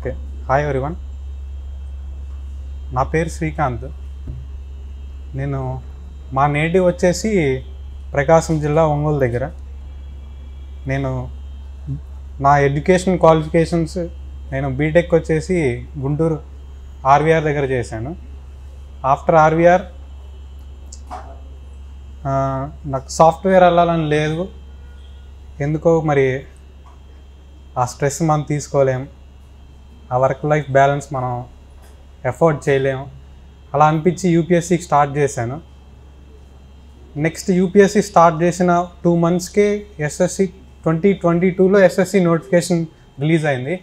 Okay. Hi everyone. నా పేరు శ్రీకాంత్. నేను మా నేటివ్ వచ్చేసి ప్రకాశం జిల్లా ఒంగోలు దగ్గర. నేను నా ఎడ్యుకేషన్ క్వాలిఫికేషన్స్ నేను బీటెక్ వచ్చేసి గుంటూరు ఆర్వీఆర్ దగ్గర చేశాను. ఆఫ్టర్ ఆర్వీఆర్ నాకు సాఫ్ట్వేర్ వెళ్ళాలని లేదు. ఎందుకో మరి ఆ స్ట్రెస్ మనం తీసుకోలేం, ఆ వర్క్ లైఫ్ బ్యాలెన్స్ మనం ఎఫోర్డ్ చేయలేము. అలా అనిపించి యూపీఎస్సీకి స్టార్ట్ చేశాను. నెక్స్ట్ యూపీఎస్సీ స్టార్ట్ చేసిన 2 monthsకే ఎస్ఎస్సి 2022లో ఎస్ఎస్సి నోటిఫికేషన్ రిలీజ్ అయింది.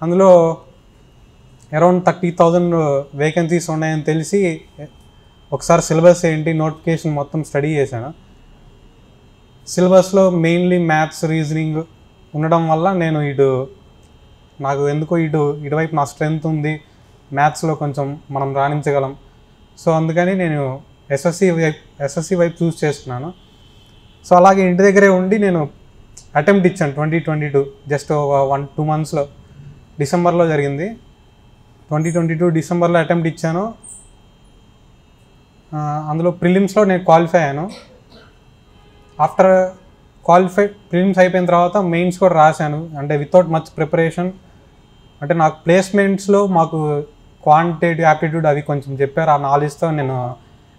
అందులో అరౌండ్ 30,000 వేకెన్సీస్ ఉన్నాయని తెలిసి ఒకసారి సిలబస్ ఏంటి నోటిఫికేషన్ మొత్తం స్టడీ చేశాను. సిలబస్లో మెయిన్లీ మ్యాథ్స్, రీజనింగ్ ఉండడం వల్ల నేను నాకు ఎందుకో ఇటువైపు నా స్ట్రెంగ్త్ ఉంది, మ్యాథ్స్లో కొంచెం మనం రాణించగలం. సో అందుకని నేను ఎస్ఎస్సి వైపు చూస్ చేసుకున్నాను. సో అలాగే ఇంటి దగ్గరే ఉండి నేను అటెంప్ట్ ఇచ్చాను 2022 జస్ట్ 1-2 monthsలో. డిసెంబర్లో జరిగింది. 2022 డిసెంబర్లో అటెంప్ట్ ఇచ్చాను. అందులో ప్రిలిమ్స్లో నేను క్వాలిఫై అయ్యాను. ఆఫ్టర్ ప్రిలిమ్స్ అయిపోయిన తర్వాత మెయిన్స్ కూడా రాశాను. అంటే వితౌట్ మచ్ ప్రిపరేషన్. అంటే నాకు ప్లేస్మెంట్స్లో మాకు క్వాంటిటేటివ్ యాప్టిట్యూడ్ అవి కొంచెం చెప్పారు. ఆ నాలెడ్జ్తో నేను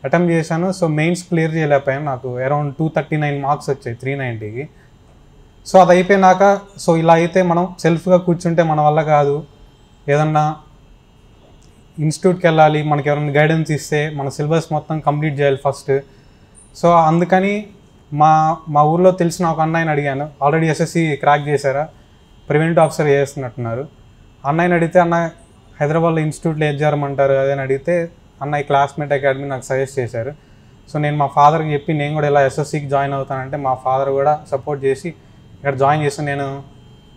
అటెంప్ట్ చేశాను. సో మెయిన్స్ క్లియర్ చేయలేకపోయాను. నాకు అరౌండ్ 239 మార్క్స్ వచ్చాయి 390కి. సో అది అయిపోయినాక సో ఇలా అయితే మనం సెల్ఫ్గా కూర్చుంటే మన వల్ల కాదు, ఏదన్నా ఇన్స్టిట్యూట్కి వెళ్ళాలి, మనకి ఎవరైనా గైడెన్స్ ఇస్తే మన సిలబస్ మొత్తం కంప్లీట్ చేయాలి ఫస్ట్. సో అందుకని మా ఊర్లో తెలిసిన ఒక అన్నయ్యని అడిగాను. ఆల్రెడీ ఎస్ఎస్సి క్రాక్ చేశారా, ప్రివెంటివ్ ఆఫీసర్ చేస్తున్నట్టున్నారు. అన్నయ్యని అడిగితే అన్న హైదరాబాద్లో ఇన్స్టిట్యూట్లో ఏది చేరమంటారు అదని అడిగితే అన్నయ్య క్లాస్మేట్ అకాడమీ నాకు సజెస్ట్ చేశారు. సో నేను మా ఫాదర్కి చెప్పి నేను కూడా ఇలా ఎస్ఎస్సికి జాయిన్ అవుతానంటే మా ఫాదర్ కూడా సపోర్ట్ చేసి ఇక్కడ జాయిన్ చేశాను. నేను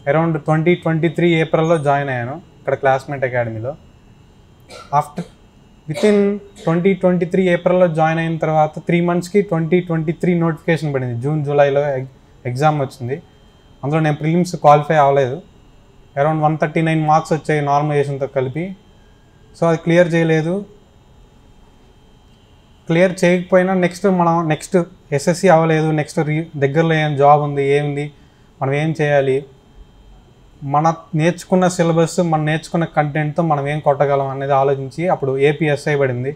అరౌండ్ 2023 ఏప్రిల్లో జాయిన్ అయ్యాను ఇక్కడ క్లాస్మేట్ అకాడమీలో. వితిన్ 2023 ఏప్రిల్లో జాయిన్ అయిన తర్వాత 3 monthsకి 2023 నోటిఫికేషన్ పడింది. జూన్ జూలైలో ఎగ్జామ్ వచ్చింది. అందులో నేను ప్రిలిమ్స్ క్వాలిఫై అవ్వలేదు. అరౌండ్ 139 మార్క్స్ వచ్చాయి నార్మలైజేషన్తో కలిపి. సో అది క్లియర్ చేయలేదు. క్లియర్ చేయకపోయినా నెక్స్ట్ ఎస్ఎస్సి అవ్వలేదు. నెక్స్ట్ దగ్గరలో ఏం జాబ్ ఉంది, ఏముంది, మనం ఏం చేయాలి, మన నేర్చుకున్న సిలబస్, మనం నేర్చుకున్న కంటెంట్తో మనం ఏం కొట్టగలం అనేది ఆలోచించి అప్పుడు ఏపీఎస్ఐ పడింది.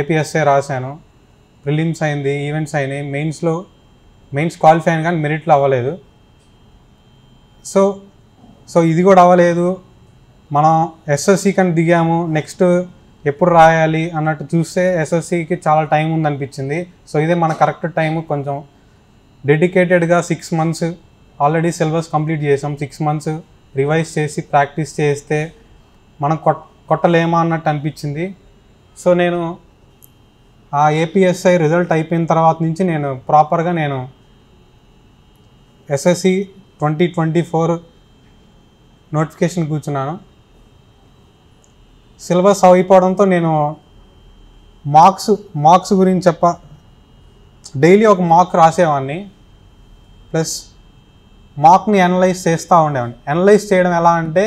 ఏపీఎస్ఐ రాశాను. ప్రిలిమ్స్ అయింది, ఈవెంట్స్ అయినాయి. మెయిన్స్ క్వాలిఫై అయింది కానీ మెరిట్లో అవ్వలేదు. సో ఇది కూడా అవ్వలేదు. మనం ఎస్ఎస్సి కానీ దిగాము. నెక్స్ట్ ఎప్పుడు రాయాలి అన్నట్టు చూస్తే ఎస్ఎస్సికి చాలా టైం ఉందనిపించింది. సో ఇదే మన కరెక్ట్ టైం. కొంచెం డెడికేటెడ్గా 6 months ఆల్రెడీ సిలబస్ కంప్లీట్ చేసాం. 6 months రివైజ్ చేసి ప్రాక్టీస్ చేస్తే మనం కొట్టలేమా అన్నట్టు అనిపించింది. సో నేను ఆ ఏపీఎస్ఐ రిజల్ట్ అయిపోయిన తర్వాత నుంచి నేను ప్రాపర్గా ఎస్ఎస్సి 2024 నోటిఫికేషన్ కూర్చున్నాను. సిలబస్ అయిపోవడంతో నేను మార్క్స్ గురించి డైలీ ఒక మార్క్ రాసేవాడిని. ప్లస్ మార్క్ని అనలైజ్ చేస్తూ ఉండేవాడిని. అనలైజ్ చేయడం ఎలా అంటే,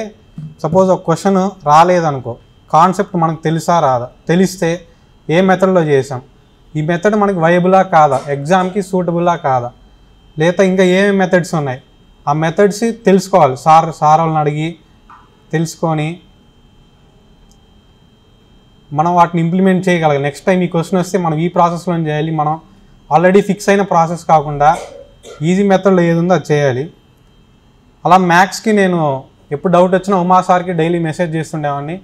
సపోజ్ ఒక క్వశ్చన్ రాలేదనుకో, కాన్సెప్ట్ మనకు తెలుసా రాదా, తెలిస్తే ఏ మెథడ్లో చేసాం, ఈ మెథడ్ మనకి వైబులా కాదా, ఎగ్జామ్కి సూటబులా కాదా, లేదా ఇంకా ఏమేమి మెథడ్స్ ఉన్నాయి, ఆ మెథడ్స్ తెలుసుకోవాలి. సార్ వాళ్ళని అడిగి తెలుసుకొని మనం వాటిని ఇంప్లిమెంట్ చేయగలగాలి. నెక్స్ట్ టైం ఈ క్వశ్చన్ వస్తే మనం ఈ ప్రాసెస్లో చేయాలి. మనం ఆల్రెడీ ఫిక్స్ అయిన ప్రాసెస్ కాకుండా ఈజీ మెథడ్లో ఏది ఉందో అది చేయాలి. అలా మ్యాథ్స్కి నేను ఎప్పుడు డౌట్ వచ్చినా ఉమా సార్కి డైలీ మెసేజ్ చేస్తుండేవాడిని.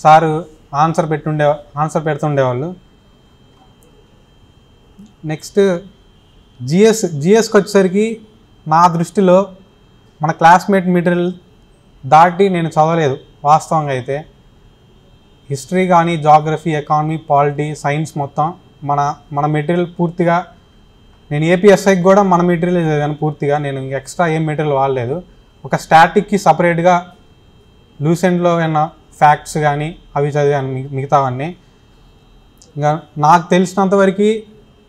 సారు ఆన్సర్ పెడుతుండేవాళ్ళు. నెక్స్ట్ జిఎస్కి వచ్చేసరికి నా దృష్టిలో మన క్లాస్మేట్ మెటీరియల్ దాటి నేను చదవలేదు వాస్తవంగా అయితే. హిస్టరీ కానీ, జాగ్రఫీ, ఎకానమీ, పాలిటీ, సైన్స్ మొత్తం మన మెటీరియల్ పూర్తిగా నేను ఏపీఎస్ఐకి కూడా మన మెటీరియల్ చదివాను పూర్తిగా. నేను ఎక్స్ట్రా ఏం మెటీరియల్ వాడలేదు. ఒక స్టాటిక్కి సపరేట్గా లూసెంట్లో ఏమన్నా ఫ్యాక్ట్స్ కానీ అవి చదివాను, మిగతావన్నీ. ఇంకా నాకు తెలిసినంతవరకు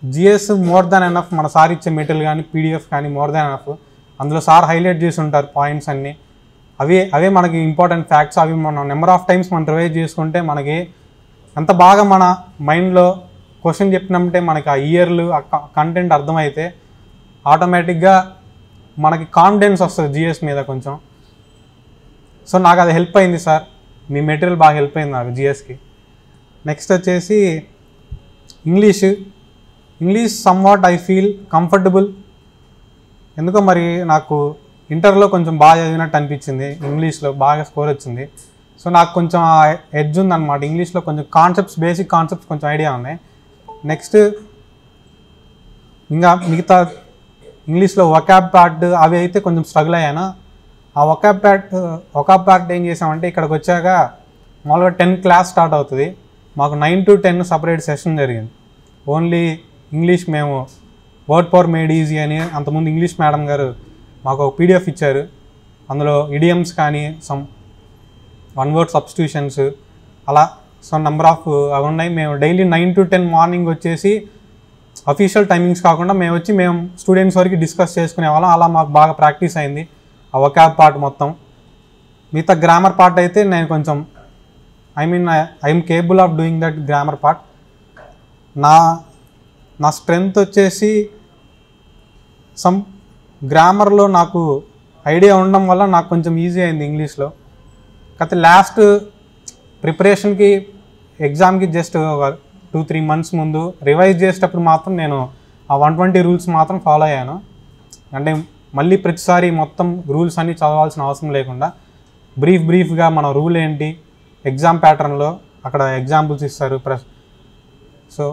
జిఎస్ మోర్ దాన్ ఎనఫ్. మన సార్ ఇచ్చే మెటీరియల్ కానీ, పీడిఎఫ్ కానీ మోర్ దాన్ ఎనఫ్. అందులో సార్ హైలైట్ చేసి ఉంటారు పాయింట్స్ అన్నీ. అవే మనకి ఇంపార్టెంట్ ఫ్యాక్ట్స్. అవి మనం నెంబర్ ఆఫ్ టైమ్స్ మనం రివైజ్ చేసుకుంటే మనకి ఎంత బాగా మన మైండ్లో క్వశ్చన్ చెప్పినట్టే మనకి ఆ ఇయర్లు ఆ కంటెంట్ అర్థమైతే ఆటోమేటిక్గా మనకి కాన్ఫిడెన్స్ వస్తుంది జిఎస్ మీద కొంచెం. సో నాకు అది హెల్ప్ అయింది సార్, మీ మెటీరియల్ బాగా హెల్ప్ అయింది నాకు జిఎస్కి. నెక్స్ట్ వచ్చేసి English somewhat I feel comfortable. ఎందుకో మరి నాకు ఇంటర్లో కొంచెం బాగా చదివినట్టు అనిపించింది, ఇంగ్లీష్లో బాగా స్కోర్ వచ్చింది. సో నాకు కొంచెం ఎడ్జ్ ఉందన్నమాట ఇంగ్లీష్లో, కొంచెం బేసిక్ కాన్సెప్ట్స్ కొంచెం ఐడియా ఉన్నాయి. నెక్స్ట్ ఇంకా మిగతా ఇంగ్లీష్లో వొకాబ్ పార్ట్ అవి అయితే కొంచెం స్ట్రగుల్ అయ్యాను. ఆ వొకాబ్ పార్ట్ ఏం చేసామంటే ఇక్కడికి వచ్చాక మామూలుగా 10 క్లాస్ స్టార్ట్ అవుతుంది, మాకు 9 to 10 సపరేట్ సెషన్ జరిగింది. ఓన్లీ ఇంగ్లీష్ మేము వర్డ్ పవర్ మేడ్ ఈజీ అని అంతకుముందు ఇంగ్లీష్ మేడం గారు మాకు ఒక పీడిఎఫ్ ఇచ్చారు. అందులో ఇడియమ్స్ కానీ సమ్ 1 word సబ్స్టిట్యూషన్స్ అలా నెంబర్ ఆఫ్ అవి ఉన్నాయి. మేము డైలీ 9 to 10 మార్నింగ్ వచ్చేసి అఫీషియల్ టైమింగ్స్ కాకుండా మేము స్టూడెంట్స్ వరకు డిస్కస్ చేసుకునే వాళ్ళం. అలా మాకు బాగా ప్రాక్టీస్ అయింది ఆ వొకాబ్ పార్ట్ మొత్తం. మిగతా గ్రామర్ పార్ట్ అయితే నేను కొంచెం I'm cable of doing that grammar part. నా స్ట్రెంగ్త్ వచ్చేసి సమ్ గ్రామర్లో నాకు ఐడియా ఉండడం వల్ల నాకు కొంచెం ఈజీ అయింది ఇంగ్లీష్లో. కాకపోతే లాస్ట్ ప్రిపరేషన్కి ఎగ్జామ్కి జస్ట్ 2-3 months ముందు రివైజ్ చేసేటప్పుడు మాత్రం నేను ఆ 120 రూల్స్ మాత్రం ఫాలో అయ్యాను. అంటే మళ్ళీ ప్రతిసారి మొత్తం రూల్స్ అన్నీ చదవాల్సిన అవసరం లేకుండా బ్రీఫ్గా మన రూల్ ఏంటి, ఎగ్జామ్ ప్యాటర్న్లో అక్కడ ఎగ్జాంపుల్స్ ఇస్తారు. సో